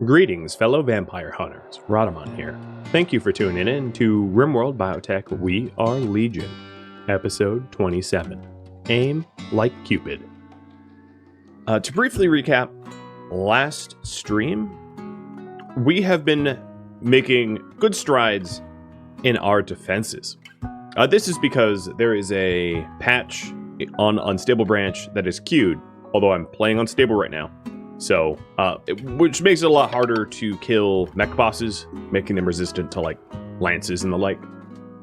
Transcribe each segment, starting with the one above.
Greetings, fellow vampire hunters. Rhadamant here. Thank you for tuning in to RimWorld Biotech We Are Legion, episode 27. Aim like Cupid. To briefly recap, last stream, we have been making good strides in our defenses. This is because there is a patch on Unstable Branch that is queued, although I'm playing Unstable right now. So, which makes it a lot harder to kill mech bosses, making them resistant to, like, lances and the like,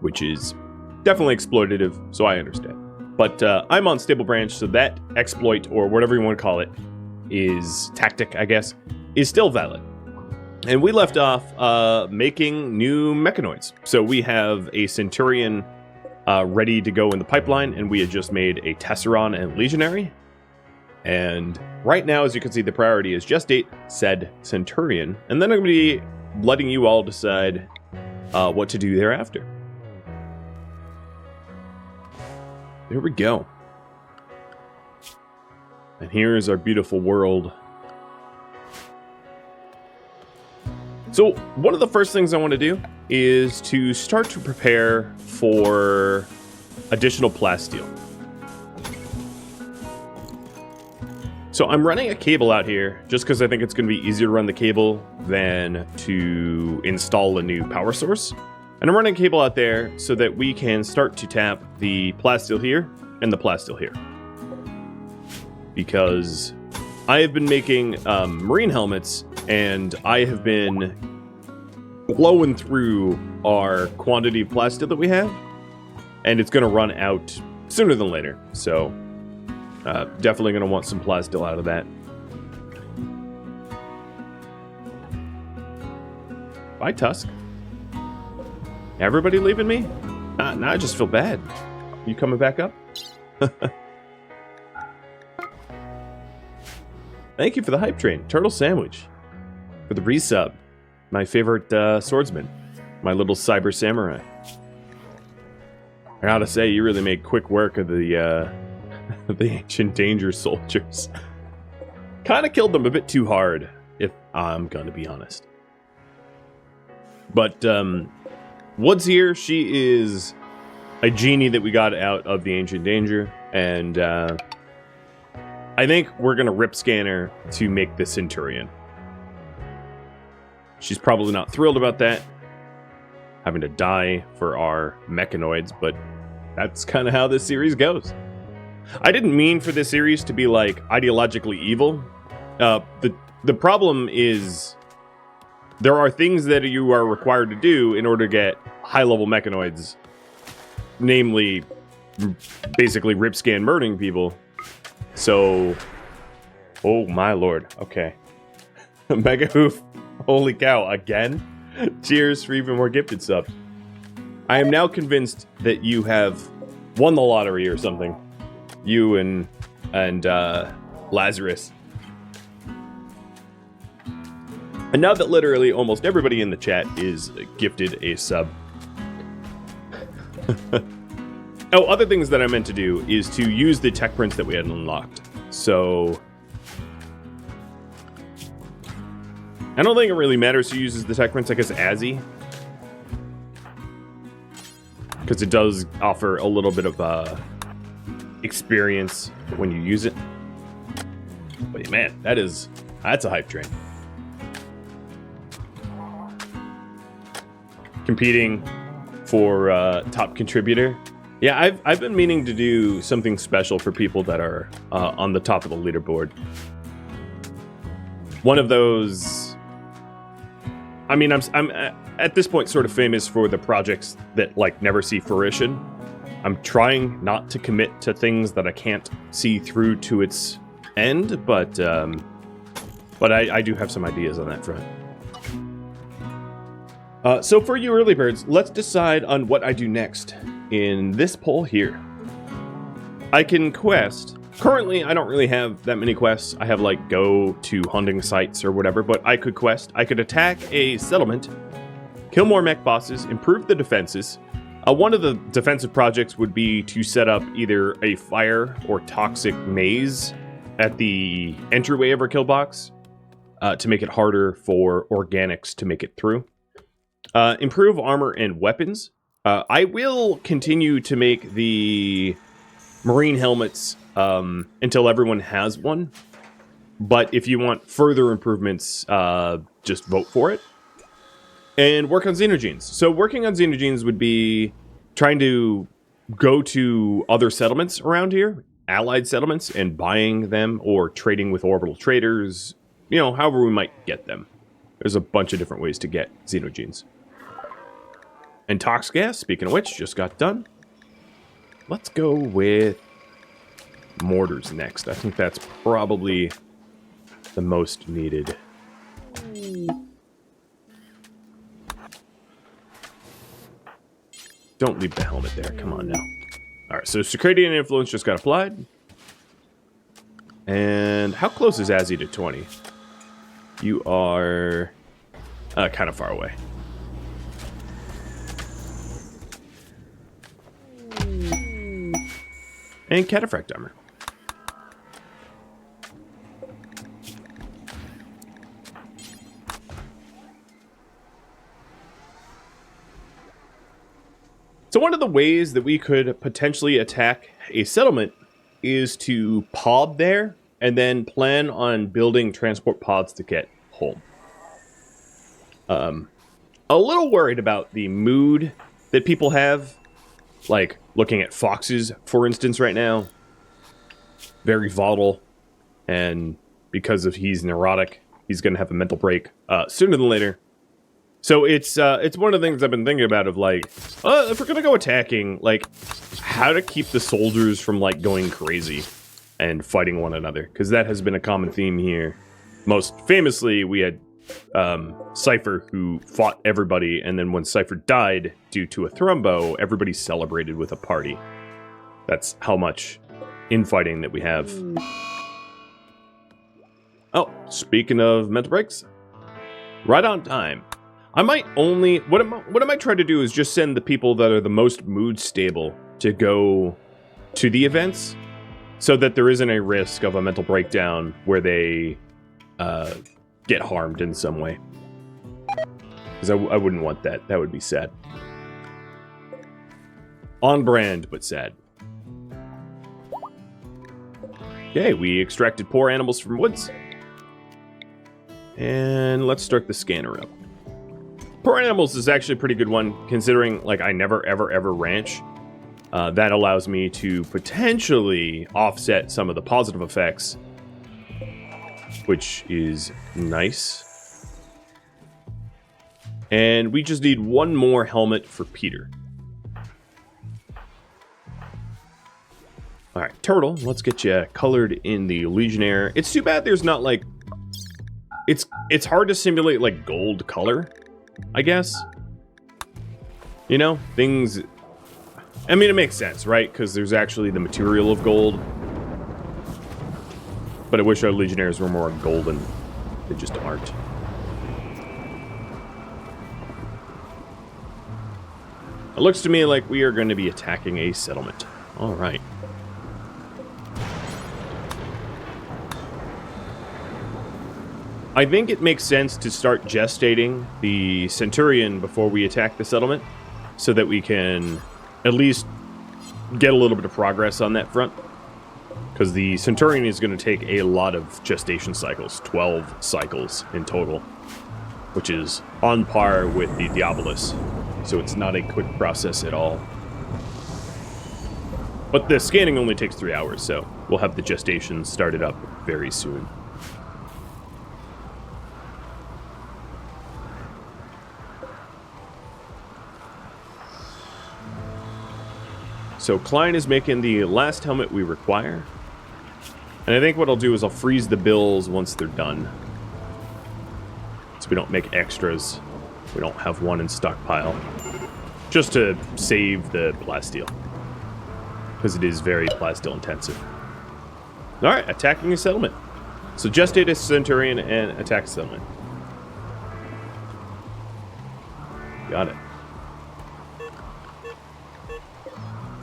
which is definitely exploitative, so I understand. But I'm on Stable Branch, so that exploit, or whatever you want to call it, is tactic, I guess, is still valid. And we left off making new mechanoids. So we have a Centurion ready to go in the pipeline, and we had just made a Tesseron and Legionary. And right now, as you can see, the priority is just date said Centurion, and then I'm going to be letting you all decide what to do thereafter. There we go. And here's our beautiful world. So one of the first things I want to do is to start to prepare for additional plasteel. So I'm running a cable out here just because I think it's going to be easier to run the cable than to install a new power source. And I'm running a cable out there so that we can start to tap the plasteel here and the plasteel here. Because I have been making marine helmets, and I have been blowing through our quantity of plasteel that we have, and it's going to run out sooner than later. So definitely going to want some plasteel out of that. Bye, Tusk. Everybody leaving me? Now I just feel bad. You coming back up? Thank you for the hype train. Turtle Sandwich. For the resub. My favorite swordsman. My little cyber samurai. I gotta say, you really made quick work of the ancient danger soldiers. Kind of killed them a bit too hard, if I'm gonna be honest. But Wood's here. She is a genie that we got out of the ancient danger, and I think we're gonna rip scan her to make the Centurion. She's probably not thrilled about that, having to die for our mechanoids, but that's kind of how this series goes. I didn't mean for this series to be, like, ideologically evil. The problem is there are things that you are required to do in order to get high-level mechanoids, namely, basically rip-scan murdering people. So, oh my lord, okay. Mega Hoof, holy cow, again? Cheers for even more gifted subs. I am now convinced that you have won the lottery or something. You and Lazarus. And now that literally almost everybody in the chat is gifted a sub. Oh, other things that I meant to do is to use the tech prints that we had unlocked. So I don't think it really matters who uses the tech prints, I guess Azzy. Because it does offer a little bit of experience when you use it. But man, that's a hype train. Competing for top contributor. Yeah, I've been meaning to do something special for people that are on the top of the leaderboard. One of those. I mean, I'm at this point sort of famous for the projects that, like, never see fruition. I'm trying not to commit to things that I can't see through to its end, but I do have some ideas on that front. So for you early birds, let's decide on what I do next in this poll here. I can quest. Currently, I don't really have that many quests. I have, like, go to hunting sites or whatever, but I could quest. I could attack a settlement, kill more mech bosses, improve the defenses. One of the defensive projects would be to set up either a fire or toxic maze at the entryway of our kill box. to make it harder for organics to make it through. Improve armor and weapons. I will continue to make the marine helmets until everyone has one. But if you want further improvements, just vote for it. And work on xenogenes. So working on xenogenes would be trying to go to other settlements around here, allied settlements, and buying them or trading with orbital traders, you know, however we might get them. There's a bunch of different ways to get xenogenes. And tox gas, speaking of which, just got done. Let's go with mortars next. I think that's probably the most needed. Don't leave the helmet there. Come on now. Alright, so Circadian Influence just got applied. And how close is Azzy to 20? You are kind of far away. And Cataphract armor. So one of the ways that we could potentially attack a settlement is to pod there and then plan on building transport pods to get home. A little worried about the mood that people have, like looking at Foxes, for instance, right now. Very volatile, and because of he's neurotic, he's going to have a mental break sooner than later. So it's one of the things I've been thinking about of like, if we're gonna go attacking, like, how to keep the soldiers from like going crazy and fighting one another, because that has been a common theme here. Most famously, we had Cypher, who fought everybody, and then when Cypher died due to a thrombo, everybody celebrated with a party. That's how much infighting that we have. Oh, speaking of mental breaks, right on time. I might only... What I might try to do is just send the people that are the most mood stable to go to the events, so that there isn't a risk of a mental breakdown where they get harmed in some way. Because I wouldn't want that. That would be sad. On brand, but sad. Okay, we extracted poor animals from woods. And let's start the scanner up. Poor animals is actually a pretty good one, considering like I never ever ranch. That allows me to potentially offset some of the positive effects, which is nice. And we just need one more helmet for Peter. Alright, Turtle, let's get you colored in the Legionnaire. It's too bad there's not like... It's hard to simulate like gold color, I guess. You know, things... I mean, it makes sense, right? Because there's actually the material of gold. But I wish our Legionnaires were more golden. They just aren't. It looks to me like we are going to be attacking a settlement. Alright. I think it makes sense to start gestating the Centurion before we attack the settlement, so that we can at least get a little bit of progress on that front. Because the Centurion is going to take a lot of gestation cycles, 12 cycles in total, which is on par with the Diabolus, so it's not a quick process at all. But the scanning only takes 3 hours, so we'll have the gestation started up very soon. So Klein is making the last helmet we require. And I think what I'll do is I'll freeze the bills once they're done, so we don't make extras. We don't have one in stockpile. Just to save the plasteel, because it is very plasteel intensive. Alright, attacking a settlement. So gestate a Centurion and attack a settlement. Got it.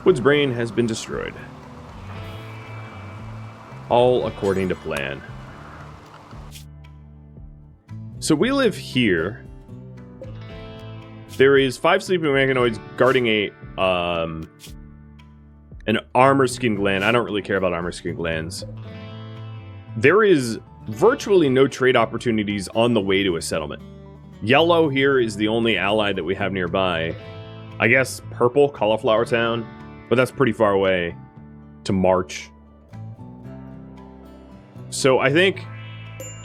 Wood's brain has been destroyed. All according to plan. So we live here. There is 5 sleeping mechanoids guarding an armor skin gland. I don't really care about armor skin glands. There is virtually no trade opportunities on the way to a settlement. Yellow here is the only ally that we have nearby. I guess purple, Cauliflower Town, but that's pretty far away to march. So I think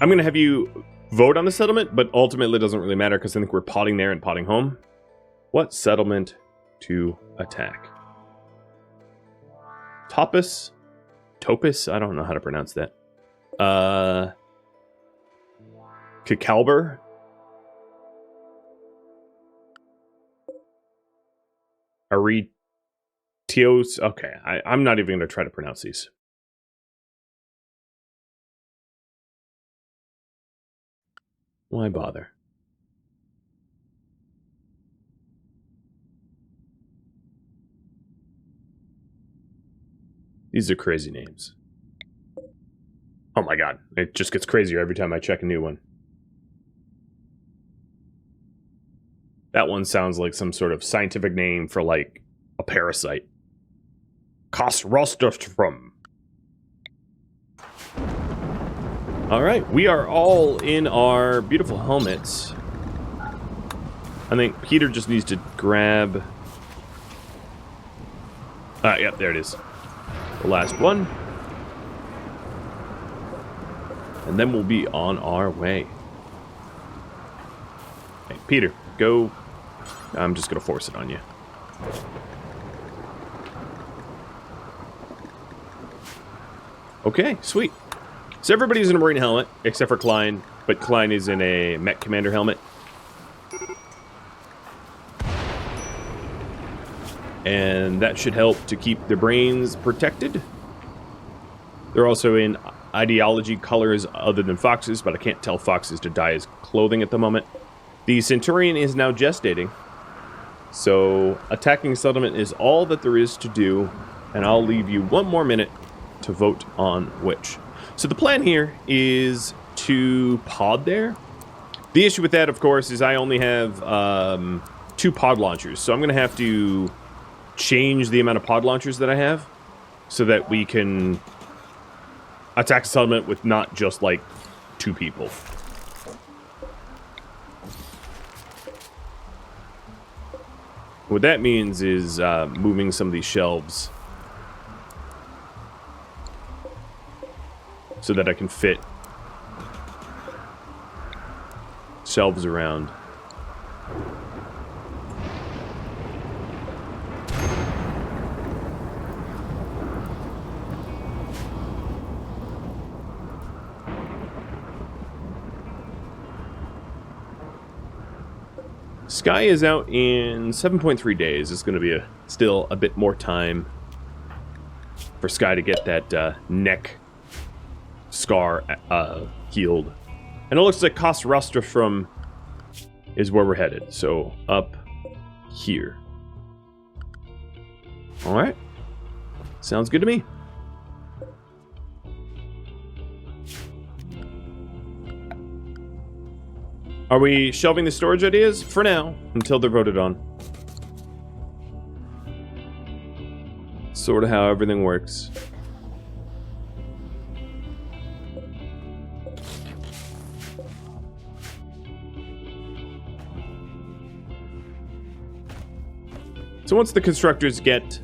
I'm going to have you vote on the settlement, but ultimately it doesn't really matter because I think we're potting there and potting home. What settlement to attack? Topus? I don't know how to pronounce that. Cacalber? Aretios? Okay, I'm not even going to try to pronounce these. Why bother? These are crazy names. Oh my god, it just gets crazier every time I check a new one. That one sounds like some sort of scientific name for, like, a parasite. Kosrostrom. Alright, we are all in our beautiful helmets. I think Peter just needs to grab... yep, there it is. The last one. And then we'll be on our way. Hey, Peter, go. I'm just going to force it on you. Okay, sweet. So everybody's in a Marine helmet, except for Klein. But Klein is in a Mech Commander helmet. And that should help to keep their brains protected. They're also in ideology colors other than foxes, but I can't tell foxes to dye as clothing at the moment. The Centurion is now gestating. So attacking settlement is all that there is to do. And I'll leave you 1 more minute to vote on which. So the plan here is to pod there. The issue with that, of course, is I only have 2 pod launchers. So I'm going to have to change the amount of pod launchers that I have so that we can attack a settlement with not just, like, 2 people. What that means is moving some of these shelves so that I can fit shelves around. Sky is out in 7.3 days. It's going to be still a bit more time for Sky to get that neck scar healed. And it looks like Kosrostrom is where we're headed. So up here. Alright. Sounds good to me. Are we shelving the storage ideas? For now, until they're voted on. Sort of how everything works. So once the constructors get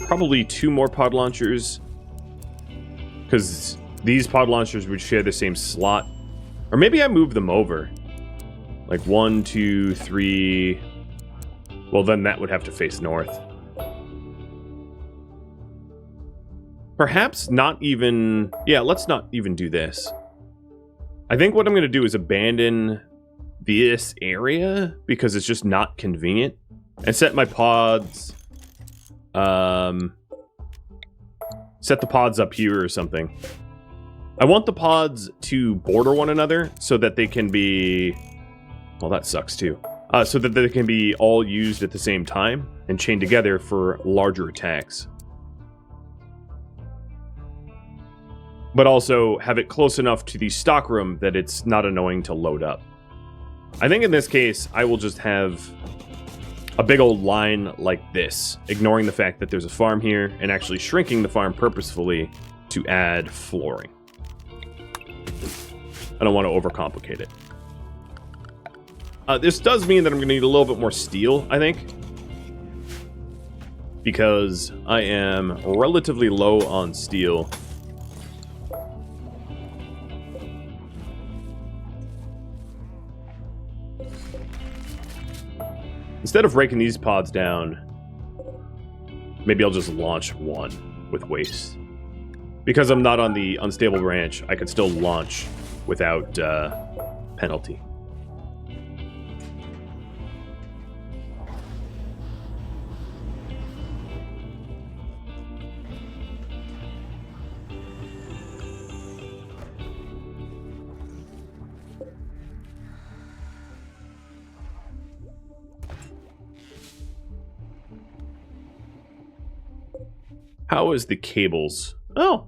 probably 2 more pod launchers, because these pod launchers would share the same slot, or maybe I move them over. Like 1, 2, 3. Well, then that would have to face north. Perhaps not even... Yeah, let's not even do this. I think what I'm going to do is abandon this area because it's just not convenient. And set my pods... set the pods up here or something. I want the pods to border one another so that they can be... Well, that sucks too. So that they can be all used at the same time and chained together for larger attacks. But also have it close enough to the stockroom that it's not annoying to load up. I think in this case, I will just have a big old line like this, ignoring the fact that there's a farm here and actually shrinking the farm purposefully to add flooring. I don't want to overcomplicate it. This does mean that I'm going to need a little bit more steel, I think, because I am relatively low on steel. Instead of breaking these pods down, maybe I'll just launch one with waste. Because I'm not on the unstable branch, I can still launch without penalty. How is the cables? Oh,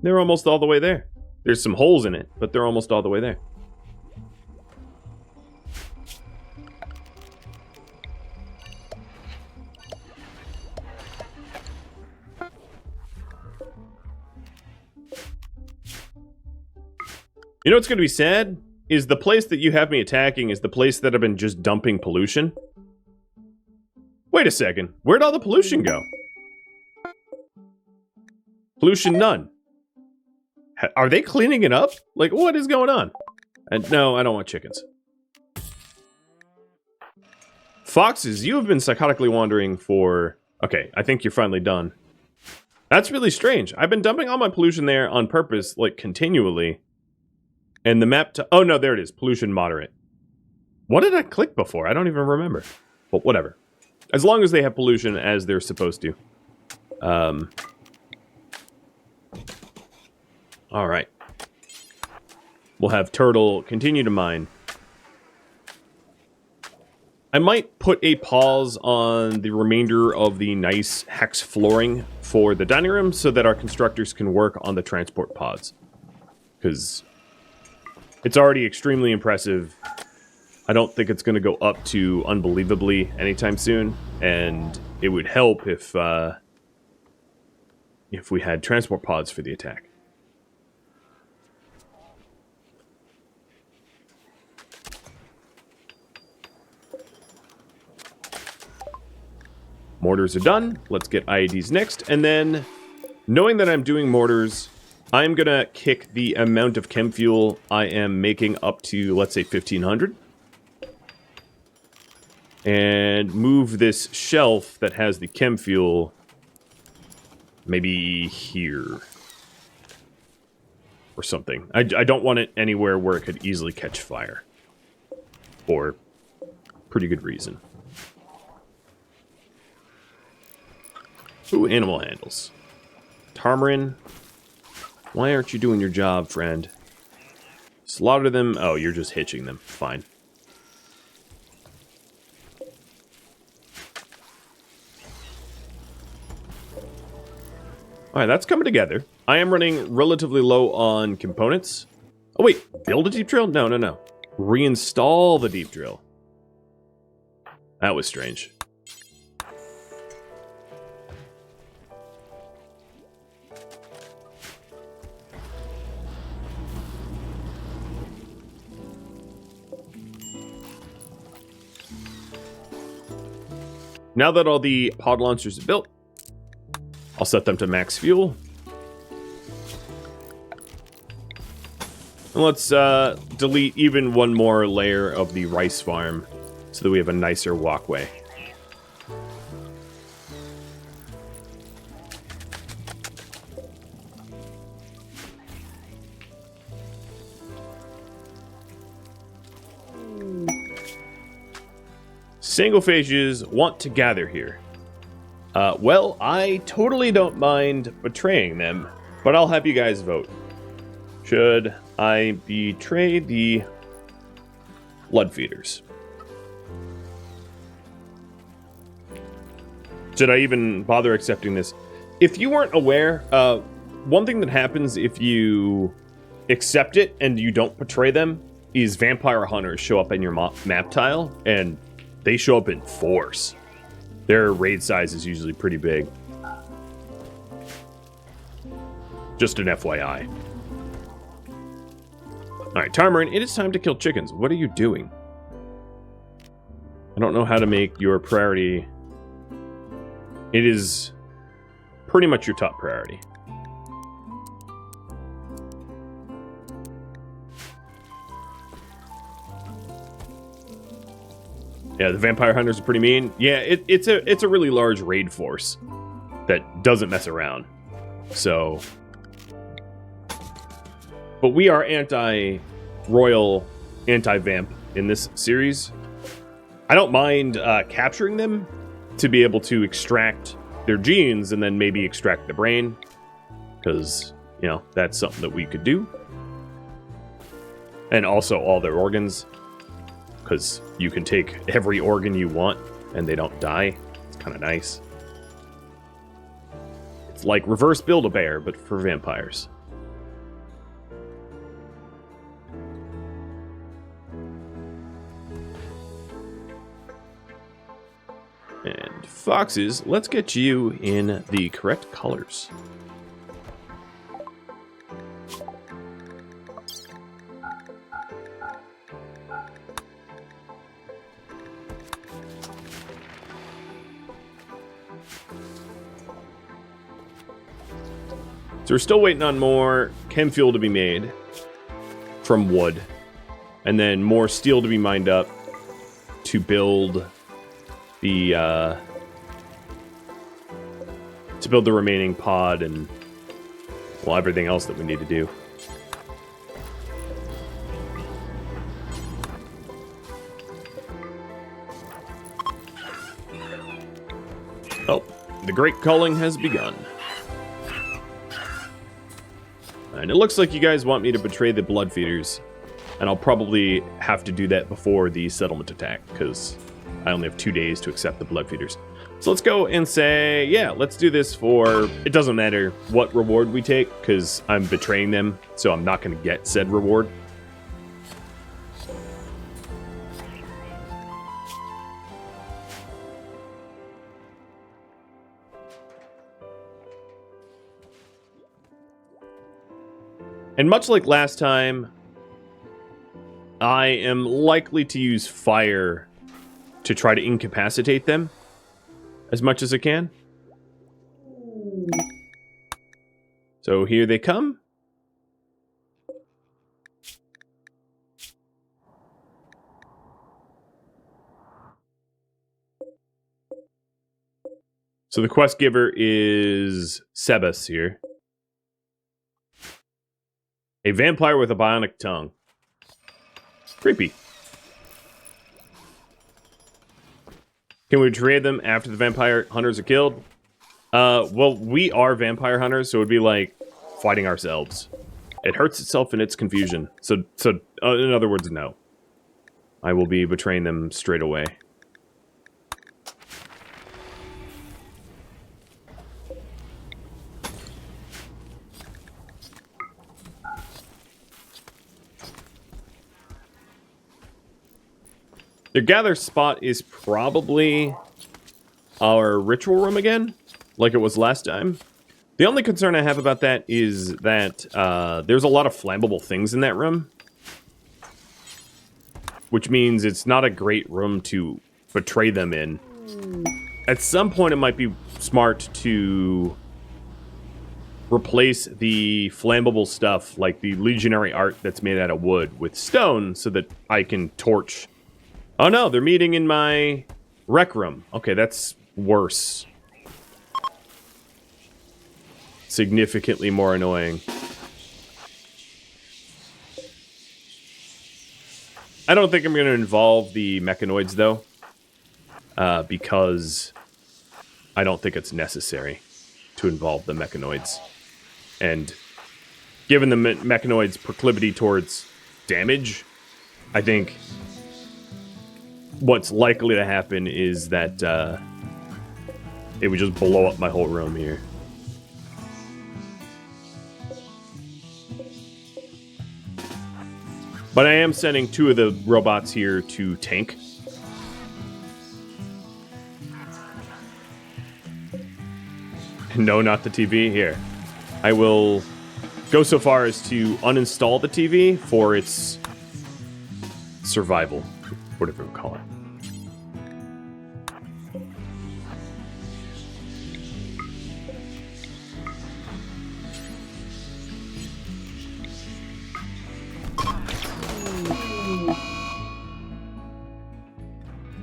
they're almost all the way there. There's some holes in it, but they're almost all the way there. You know what's going to be sad? Is the place that you have me attacking is the place that I've been just dumping pollution. Wait a second. Where'd all the pollution go? Pollution none. Are they cleaning it up? Like, what is going on? No, I don't want chickens. Foxes, you have been psychotically wandering for... Okay, I think you're finally done. That's really strange. I've been dumping all my pollution there on purpose, like, continually. And the map to... Oh, no, there it is. Pollution moderate. What did I click before? I don't even remember. But whatever. As long as they have pollution as they're supposed to. Alright. We'll have Turtle continue to mine. I might put a pause on the remainder of the nice hex flooring for the dining room so that our constructors can work on the transport pods. Because it's already extremely impressive. I don't think it's going to go up to unbelievably anytime soon. And it would help if we had transport pods for the attack. Mortars are done. Let's get IEDs next. And then, knowing that I'm doing mortars, I'm going to kick the amount of chem fuel I am making up to, let's say, 1,500. And move this shelf that has the chem fuel maybe here. Or something. I don't want it anywhere where it could easily catch fire. For pretty good reason. Ooh, animal handles. Tarmarin, why aren't you doing your job, friend? Slaughter them. Oh, you're just hitching them. Fine. Alright, that's coming together. I am running relatively low on components. Oh, wait. Build a deep drill? No, no, no. Reinstall the deep drill. That was strange. Now that all the pod launchers are built, I'll set them to max fuel. And let's delete even one more layer of the rice farm so that we have a nicer walkway. Sanguophages want to gather here. Well, I totally don't mind betraying them, but I'll have you guys vote. Should I betray the blood feeders? Should I even bother accepting this? If you weren't aware, one thing that happens if you accept it and you don't betray them is vampire hunters show up in your map tile, and they show up in force. Their raid size is usually pretty big. Just an FYI. Alright, Tarmarin, it is time to kill chickens. What are you doing? I don't know how to make your priority... It is pretty much your top priority. Yeah, the vampire hunters are pretty mean. Yeah, it's a really large raid force that doesn't mess around. So, but we are anti-royal, anti-vamp in this series. I don't mind capturing them to be able to extract their genes and then maybe extract the brain, because, you know, that's something that we could do. And also all their organs, because you can take every organ you want and they don't die. It's kind of nice. It's like reverse Build-A-Bear, but for vampires. And foxes, let's get you in the correct colors. So we're still waiting on more chem fuel to be made from wood, and then more steel to be mined up to build the remaining pod and, well, everything else that we need to do. Oh, the great culling has begun. And it looks like you guys want me to betray the blood feeders, and I'll probably have to do that before the settlement attack, because I only have 2 days to accept the blood feeders. So let's go and say, yeah, let's do this for... It doesn't matter what reward we take, because I'm betraying them, so I'm not going to get said reward. And much like last time, I am likely to use fire to try to incapacitate them as much as I can. So here they come. So the quest giver is Sebas here. A vampire with a bionic tongue. Creepy. Can we trade them after the vampire hunters are killed? Well, we are vampire hunters, so it would be like fighting ourselves. It hurts itself in its confusion. So in other words, no. I will be betraying them straight away. The gather spot is probably our ritual room again, like it was last time. The only concern I have about that is that there's a lot of flammable things in that room, which means it's not a great room to betray them in. At some point, it might be smart to replace the flammable stuff, like the legionary art that's made out of wood, with stone so that I can torch. Oh no, they're meeting in my rec room. Okay, that's worse. Significantly more annoying. I don't think I'm going to involve the mechanoids, though. Because I don't think it's necessary to involve the mechanoids. And given the mechanoids' proclivity towards damage, I think what's likely to happen is that it would just blow up my whole room here. But I am sending 2 of the robots here to tank. No, not the TV. Here. I will go so far as to uninstall the TV for its survival, whatever we call it.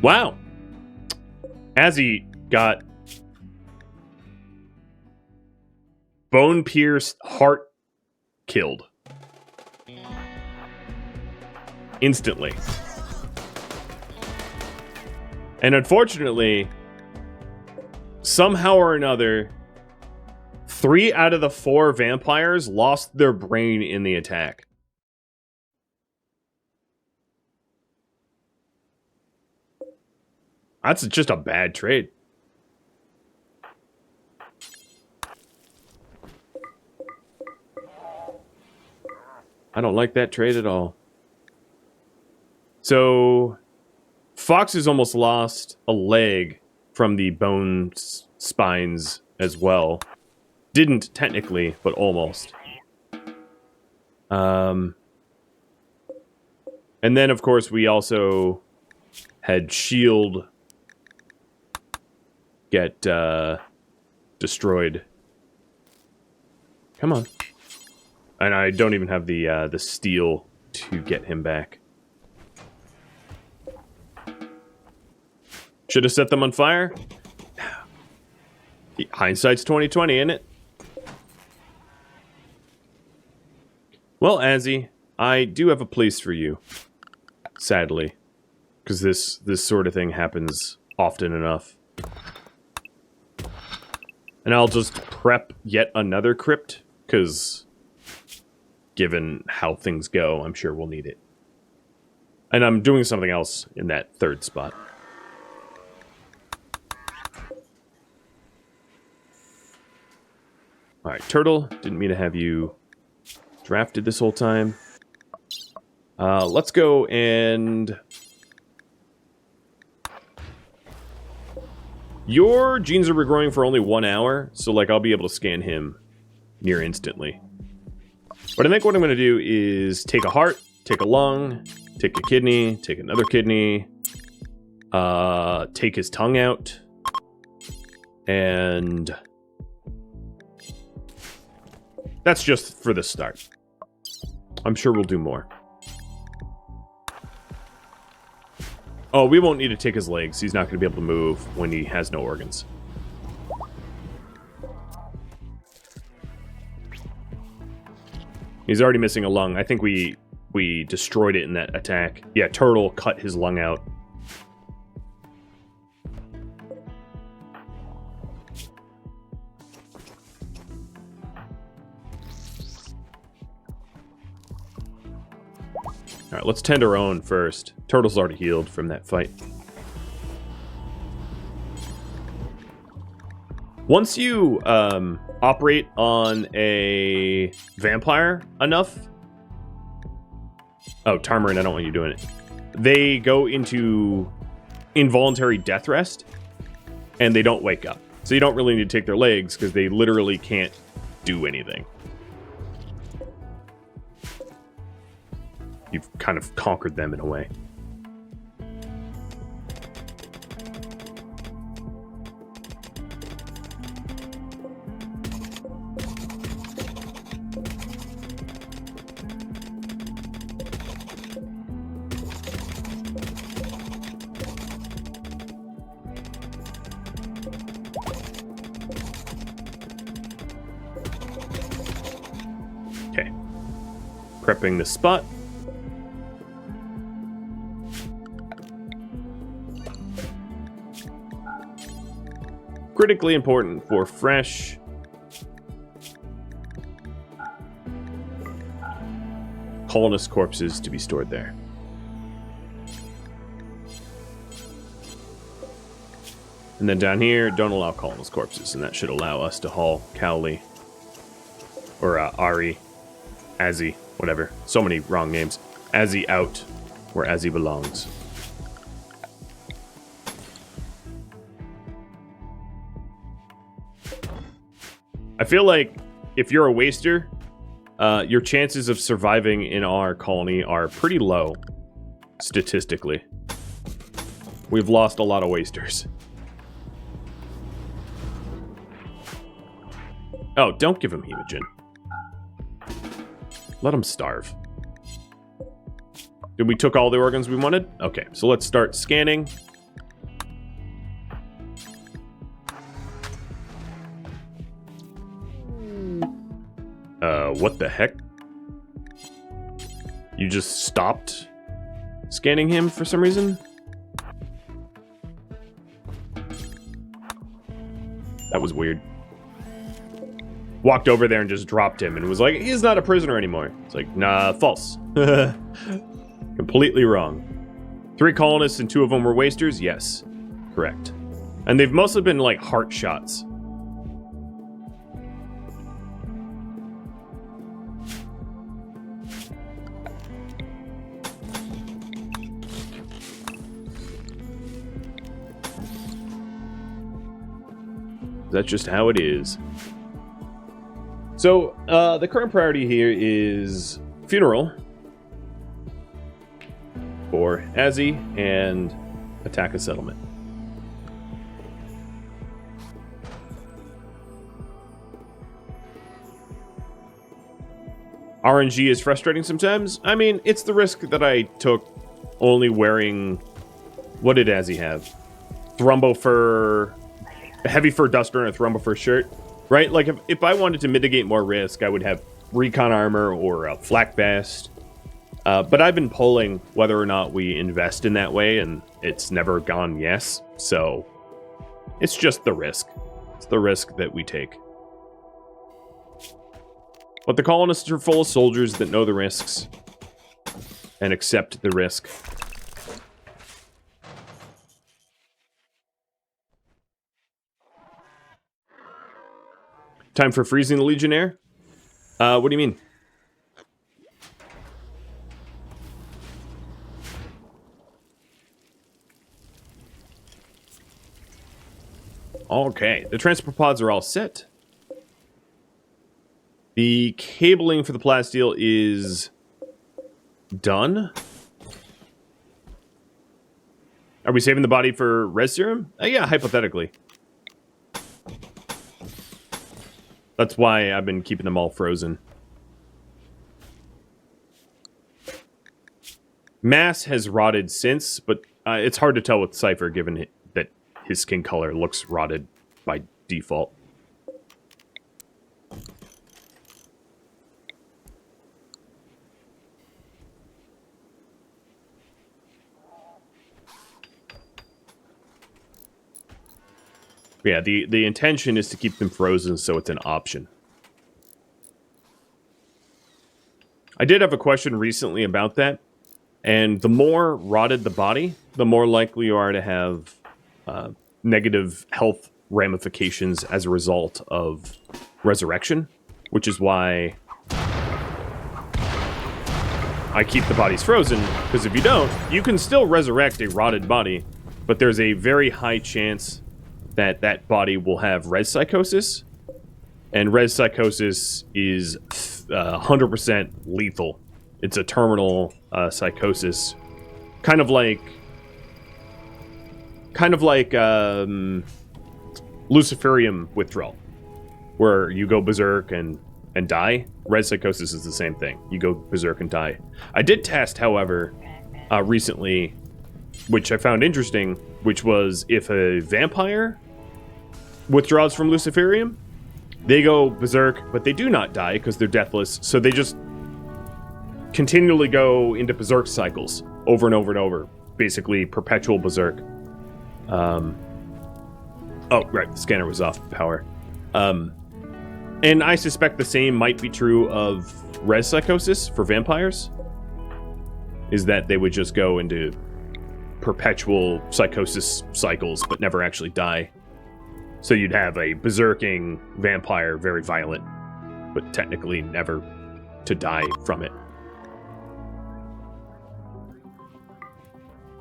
Wow. Azzy got bone-pierced heart killed. Instantly. And unfortunately, somehow or another, 3 out of the 4 vampires lost their brain in the attack. That's just a bad trade. I don't like that trade at all. So, Fox has almost lost a leg from the bone spines as well. Didn't technically, but almost. And then, of course, we also had Shield get destroyed. Come on. And I don't even have the steel to get him back. Should have set them on fire. Hindsight's 20/20, isn't it? Well, Azzy, I do have a place for you. Sadly, because this sort of thing happens often enough. And I'll just prep yet another crypt, because given how things go, I'm sure we'll need it. And I'm doing something else in that 3rd spot. Alright, Turtle, didn't mean to have you drafted this whole time. Let's go and... Your genes are regrowing for only 1 hour, so like I'll be able to scan him near instantly. But I think what I'm going to do is take a heart, take a lung, take a kidney, take another kidney, take his tongue out, and that's just for the start. I'm sure we'll do more. Oh, we won't need to take his legs. He's not going to be able to move when he has no organs. He's already missing a lung. I think we destroyed it in that attack. Yeah, Turtle cut his lung out. Alright, let's tend our own first. Turtle's already healed from that fight. Once you operate on a vampire enough... Oh, Tarmarin, I don't want you doing it. They go into involuntary death rest, and they don't wake up. So you don't really need to take their legs, because they literally can't do anything. You've kind of conquered them in a way. Okay. Prepping the spot. Critically important for fresh colonist corpses to be stored there. And then down here, don't allow colonist corpses, and that should allow us to haul Cowley or Ari, Azzy, whatever. So many wrong names. Azzy out where Azzy belongs. I feel like if you're a waster, your chances of surviving in our colony are pretty low, statistically. We've lost a lot of wasters. Oh, don't give him hemogen. Let him starve. Did we took all the organs we wanted? Okay, so let's start scanning. What the heck? You just stopped scanning him for some reason? That was weird. Walked over there and just dropped him and was like, he's not a prisoner anymore. It's like, nah, false. Completely wrong. 3 colonists and 2 of them were wasters? Yes, correct. And they've mostly been like heart shots. That's just how it is. So, the current priority here is funeral for Azzy and attack a settlement. RNG is frustrating sometimes. I mean, it's the risk that I took only wearing... What did Azzy have? Thrumbo fur... A heavy fur duster and a Thrumbo fur shirt. Right? Like, if I wanted to mitigate more risk, I would have recon armor or a flak vest. But I've been polling whether or not we invest in that way, and it's never gone yes. So, it's just the risk. It's the risk that we take. But the colonists are full of soldiers that know the risks and accept the risk. Time for freezing the Legionnaire? What do you mean? Okay, the transport pods are all set. The cabling for the plasteel is done. Are we saving the body for res serum? Yeah, hypothetically. That's why I've been keeping them all frozen. Mass has rotted since, but it's hard to tell with Cypher given that his skin color looks rotted by default. Yeah, the intention is to keep them frozen so it's an option. I did have a question recently about that, and the more rotted the body, the more likely you are to have negative health ramifications as a result of resurrection, which is why I keep the bodies frozen, because if you don't, you can still resurrect a rotted body, but there's a very high chance that that body will have res psychosis, and res psychosis is 100% lethal. It's a terminal psychosis, kind of like Luciferium withdrawal, where you go berserk and die. Res psychosis is the same thing. You go berserk and die. I did test, however, recently, which I found interesting, which was if a vampire withdraws from Luciferium, they go berserk, but they do not die because they're deathless, so they just continually go into berserk cycles over and over and over. Basically, perpetual berserk. Oh, right, the scanner was off power. And I suspect the same might be true of res psychosis for vampires, is that they would just go into perpetual psychosis cycles, but never actually die. So you'd have a berserking vampire, very violent, but technically never to die from it.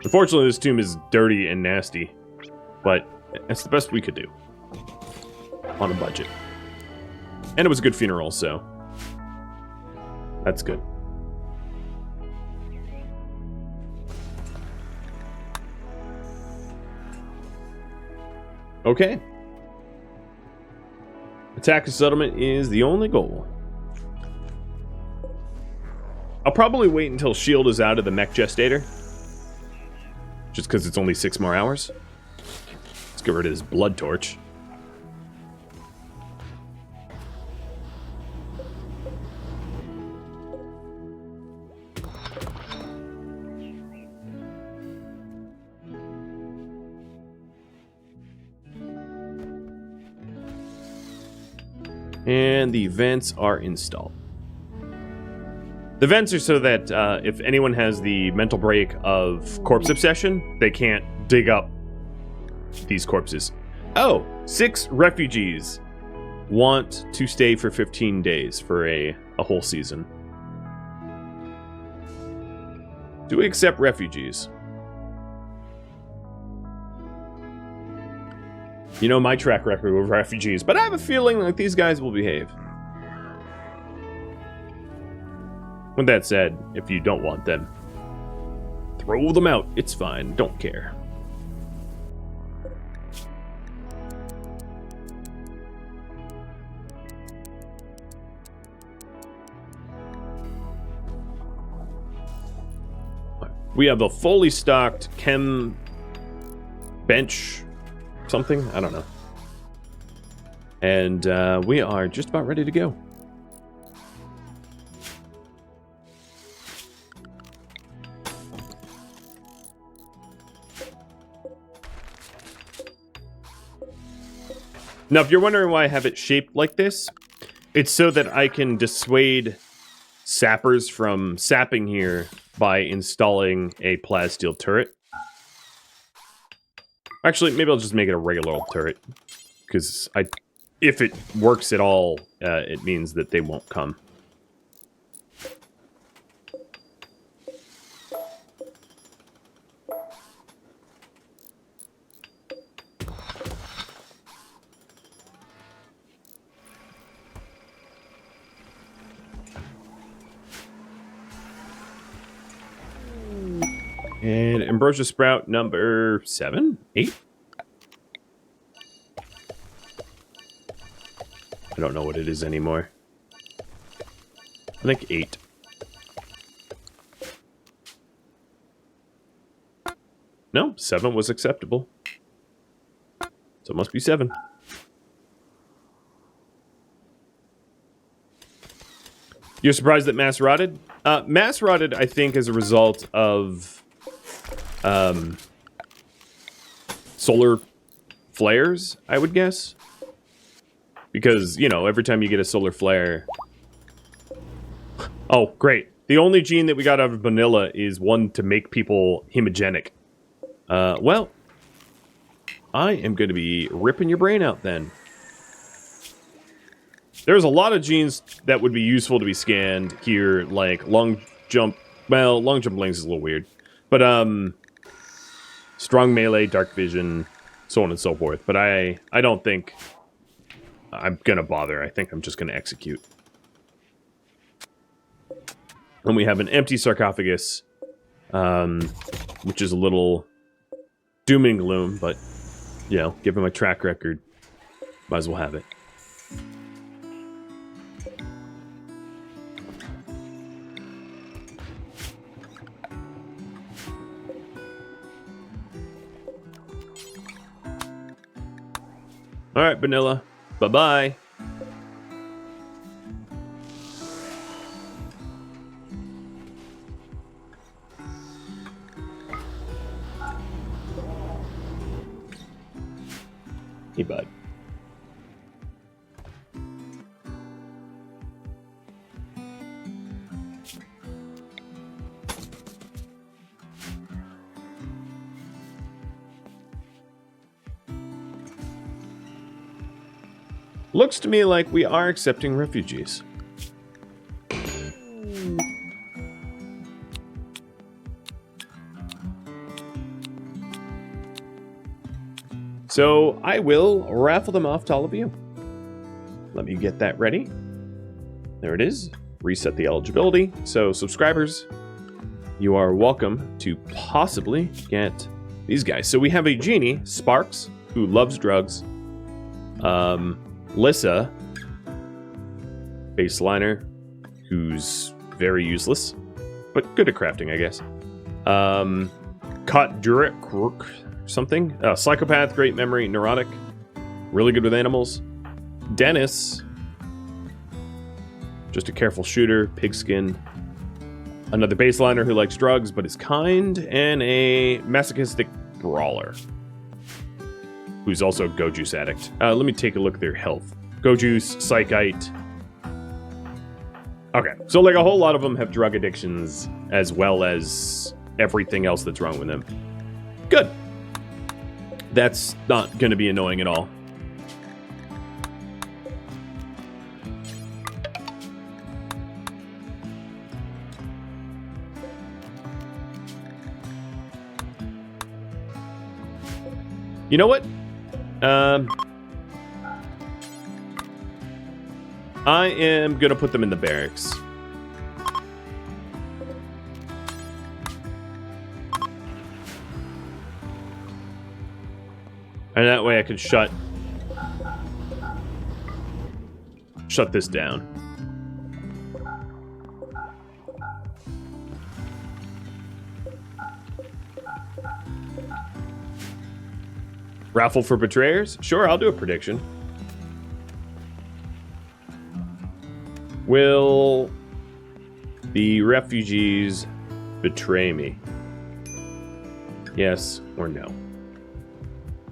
Unfortunately, this tomb is dirty and nasty, but it's the best we could do on a budget. And it was a good funeral, so that's good. Okay. Attack a settlement is the only goal. I'll probably wait until S.H.I.E.L.D. is out of the mech gestator. Just because it's only 6 more hours. Let's get rid of this blood torch. And the vents are installed. The vents are so that if anyone has the mental break of corpse obsession, they can't dig up these corpses. Oh, 6 refugees want to stay for 15 days for a whole season. Do we accept refugees? You know my track record with refugees, but I have a feeling that these guys will behave. With that said, if you don't want them, throw them out. It's fine. Don't care. We have a fully stocked chem bench something. I don't know. And we are just about ready to go. Now, if you're wondering why I have it shaped like this, it's so that I can dissuade sappers from sapping here by installing a plasteel turret. Actually, maybe I'll just make it a regular old turret, because if it works at all, it means that they won't come. And Ambrosia Sprout number 7? 8? I don't know what it is anymore. I think 8. No, 7 was acceptable. So it must be 7. You're surprised that mass rotted? Mass rotted, I think, as a result of solar flares, I would guess. Because, you know, every time you get a solar flare... Oh, great. The only gene that we got out of vanilla is one to make people hemogenic. Well, I am going to be ripping your brain out then. There's a lot of genes that would be useful to be scanned here, like long jump... Well, long jump length is a little weird. But, strong melee, dark vision, so on and so forth. But I don't think I'm gonna bother. I think I'm just gonna execute. And we have an empty sarcophagus, which is a little doom and gloom, but, you know, given my track record, might as well have it. Alright, Vanilla. Bye-bye. Hey, bud. Looks to me like we are accepting refugees. So I will raffle them off to all of you. Let me get that ready. There it is. Reset the eligibility. So subscribers, you are welcome to possibly get these guys. So we have a genie, Sparks, who loves drugs. Lissa, baseliner, who's very useless, but good at crafting, I guess. Durik, something. Psychopath, great memory, neurotic, really good with animals. Dennis, just a careful shooter, pigskin. Another baseliner who likes drugs but is kind, and a masochistic brawler who's also a Go-Juice addict. Let me take a look at their health. Go-Juice, Psychite. Okay, so like a whole lot of them have drug addictions as well as everything else that's wrong with them. Good. That's not going to be annoying at all. You know what? I am gonna put them in the barracks. And that way I can shut this down. Raffle for betrayers? Sure, I'll do a prediction. Will the refugees betray me? Yes or no?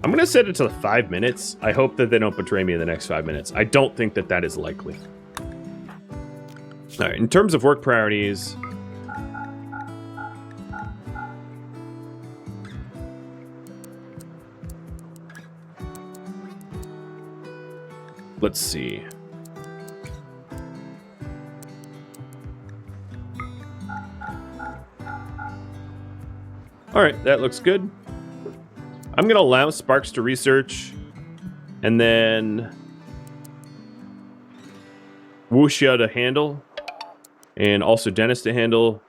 I'm going to set it to 5 minutes. I hope that they don't betray me in the next 5 minutes. I don't think that that is likely. All right, in terms of work priorities... let's see. All right, that looks good. I'm going to allow Sparks to research, and then Wuxia to handle, and also Dennis to handle.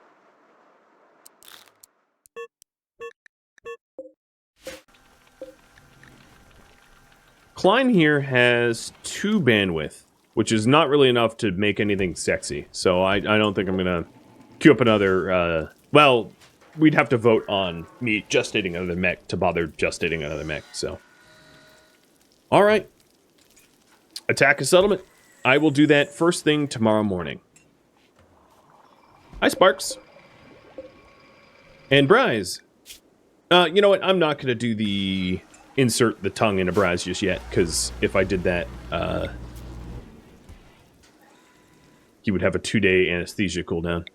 Klein here has 2 bandwidth, which is not really enough to make anything sexy. So I don't think I'm going to queue up another... well, we'd have to vote on me gestating another mech to bother gestating another mech, so... Alright. Attack a settlement. I will do that first thing tomorrow morning. Hi, Sparks. And Bryce. You know what? I'm not going to do the... insert the tongue in a Braz just yet, because if I did that, he would have a 2-day anesthesia cooldown.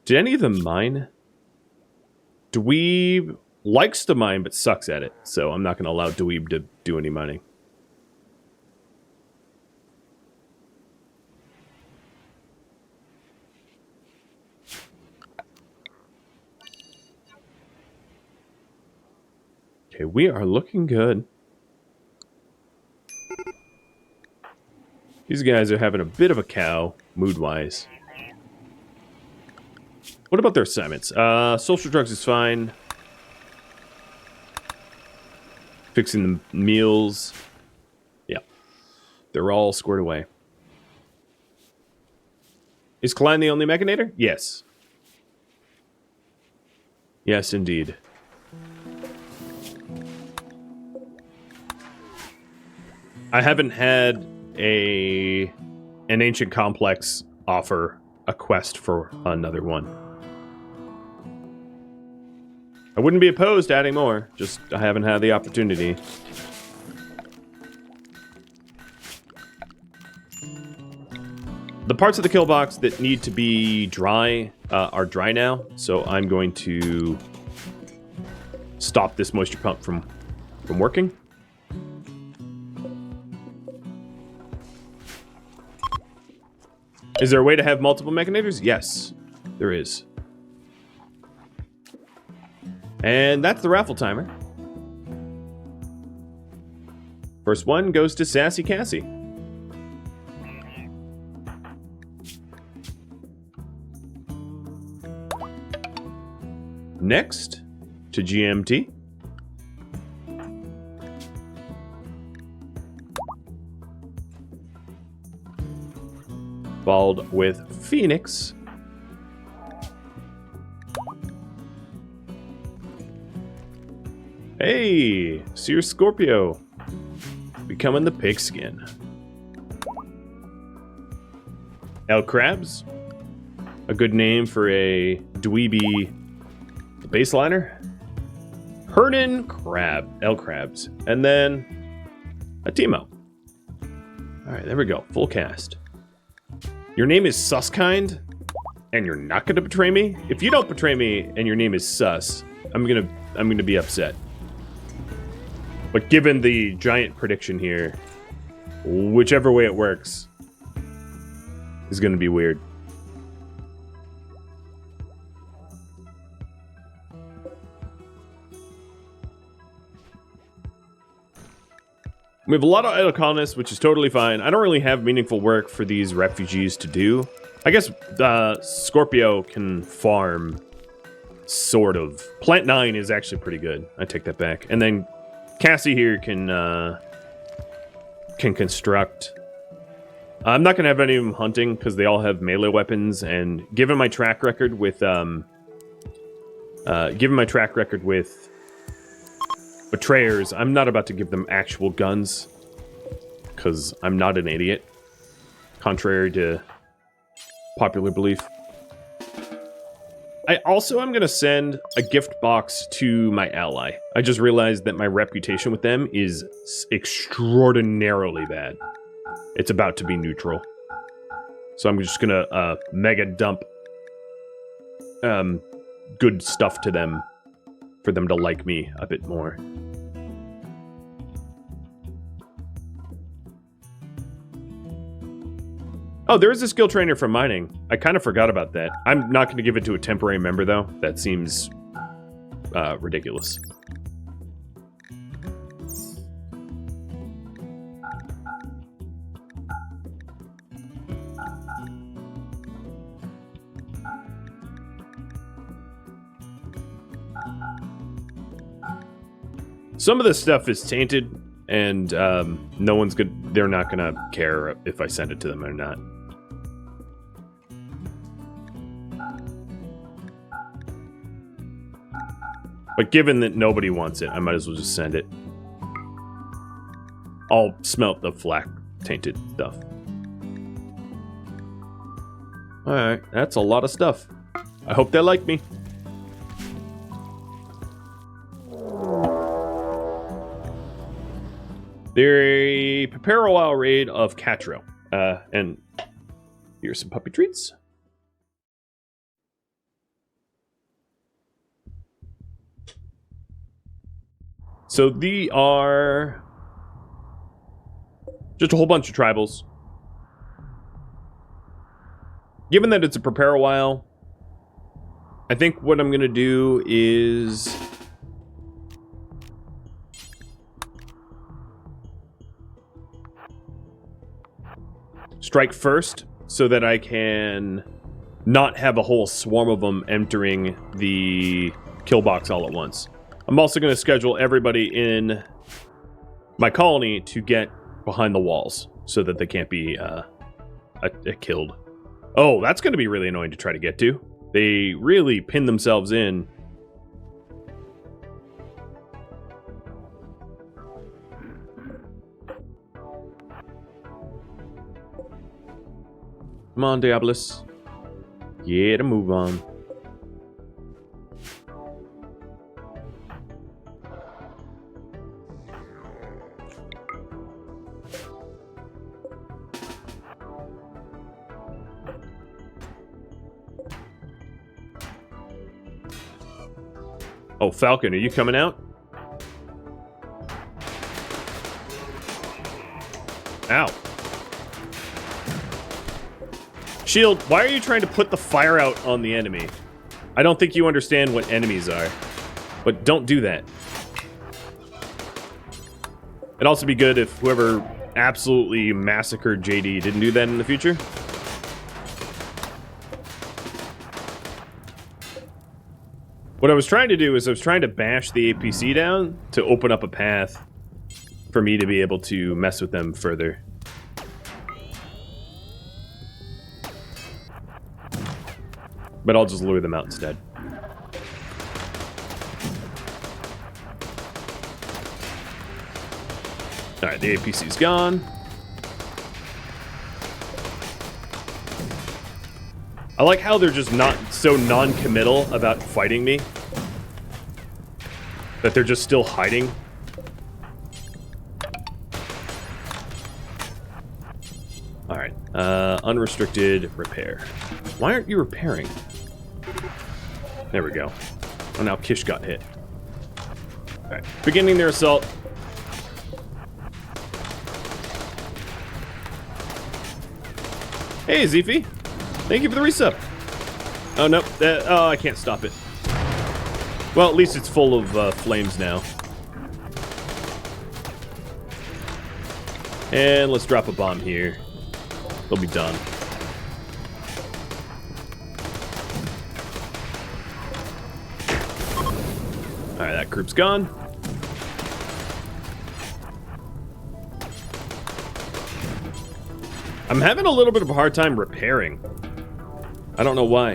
Did any of them mine? Dweeb likes to mine, but sucks at it, so I'm not going to allow Dweeb to do any mining. Okay, we are looking good. These guys are having a bit of a cow, mood-wise. What about their assignments? Social drugs is fine. Fixing the meals. Yeah. They're all squared away. Is Klein the only mechanator? Yes. Yes, indeed. I haven't had an ancient complex offer a quest for another one. I wouldn't be opposed to adding more, just I haven't had the opportunity. The parts of the kill box that need to be dry are dry now, so I'm going to stop this moisture pump from working. Is there a way to have multiple mechanators? Yes, there is. And that's the raffle timer. First one goes to Sassy Cassie. Next, to GMT. Followed with Phoenix. Hey, Seer Scorpio. Becoming the Pigskin. El Crabs. A good name for a dweeby baseliner. Hernan Crab. El Crabs. And then a Timo. Alright, there we go. Full cast. Your name is Suskind, and you're not gonna betray me? If you don't betray me and your name is Sus, I'm gonna be upset. But given the giant prediction here, whichever way it works is gonna be weird. We have a lot of idle colonists, which is totally fine. I don't really have meaningful work for these refugees to do. I guess Scorpio can farm, sort of. Plant 9 is actually pretty good. I take that back. And then Cassie here can construct. I'm not gonna have any of them hunting because they all have melee weapons. And given my track record with betrayers, I'm not about to give them actual guns, because I'm not an idiot, contrary to popular belief. I also am going to send a gift box to my ally. I just realized that my reputation with them is extraordinarily bad. It's about to be neutral. So I'm just going to mega dump good stuff to them for them to like me a bit more. Oh, there is a skill trainer for mining. I kind of forgot about that. I'm not going to give it to a temporary member, though. That seems ridiculous. Some of this stuff is tainted, and no one's good. They're not gonna care if I send it to them or not. But given that nobody wants it, I might as well just send it. I'll smelt the flak tainted stuff. Alright, that's a lot of stuff. I hope they like me. They're a prepare a while raid of Catro. And here's some puppy treats. So these are just a whole bunch of tribals. Given that it's a prepare a while, I think what I'm gonna do is strike first so that I can not have a whole swarm of them entering the kill box all at once. I'm also going to schedule everybody in my colony to get behind the walls so that they can't be killed. Oh, that's going to be really annoying to try to get to. They really pin themselves in. Come on, Diabolus. Get a move on. Oh, Falcon, are you coming out? Ow. Shield, why are you trying to put the fire out on the enemy? I don't think you understand what enemies are. But don't do that. It'd also be good if whoever absolutely massacred JD didn't do that in the future. What I was trying to do is I was trying to bash the APC down to open up a path for me to be able to mess with them further. But I'll just lure them out instead. Alright, the APC's gone. I like how they're just not so non-committal about fighting me. That they're just still hiding. Alright, unrestricted repair. Why aren't you repairing? There we go. Oh, now Kish got hit. Alright, beginning their assault. Hey, Zifi. Thank you for the resub. Oh, nope. Oh, I can't stop it. Well, at least it's full of flames now. And let's drop a bomb here. They'll be done. Alright, that group's gone. I'm having a little bit of a hard time repairing. I don't know why.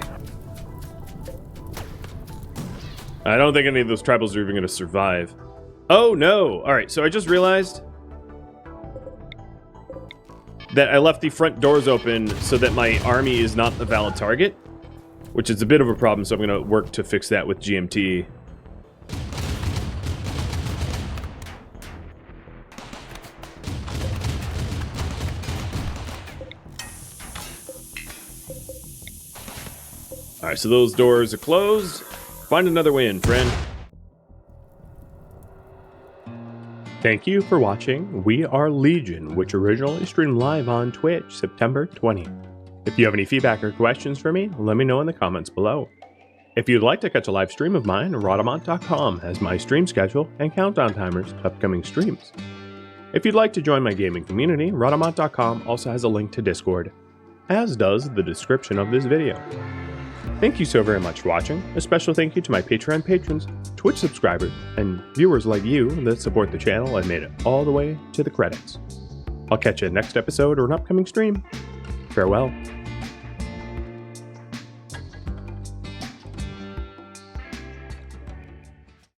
I don't think any of those tribals are even going to survive. Oh, no. All right, so I just realized that I left the front doors open so that my army is not a valid target, which is a bit of a problem, so I'm going to work to fix that with GMT. Alright, so those doors are closed. Find another way in, friend. Thank you for watching We Are Legion, which originally streamed live on Twitch September 20th. If you have any feedback or questions for me, let me know in the comments below. If you'd like to catch a live stream of mine, Rhadamant.com has my stream schedule and countdown timers to upcoming streams. If you'd like to join my gaming community, Rhadamant.com also has a link to Discord, as does the description of this video. Thank you so very much for watching. A special thank you to my Patreon patrons, Twitch subscribers, and viewers like you that support the channel and made it all the way to the credits. I'll catch you in the next episode or an upcoming stream. Farewell.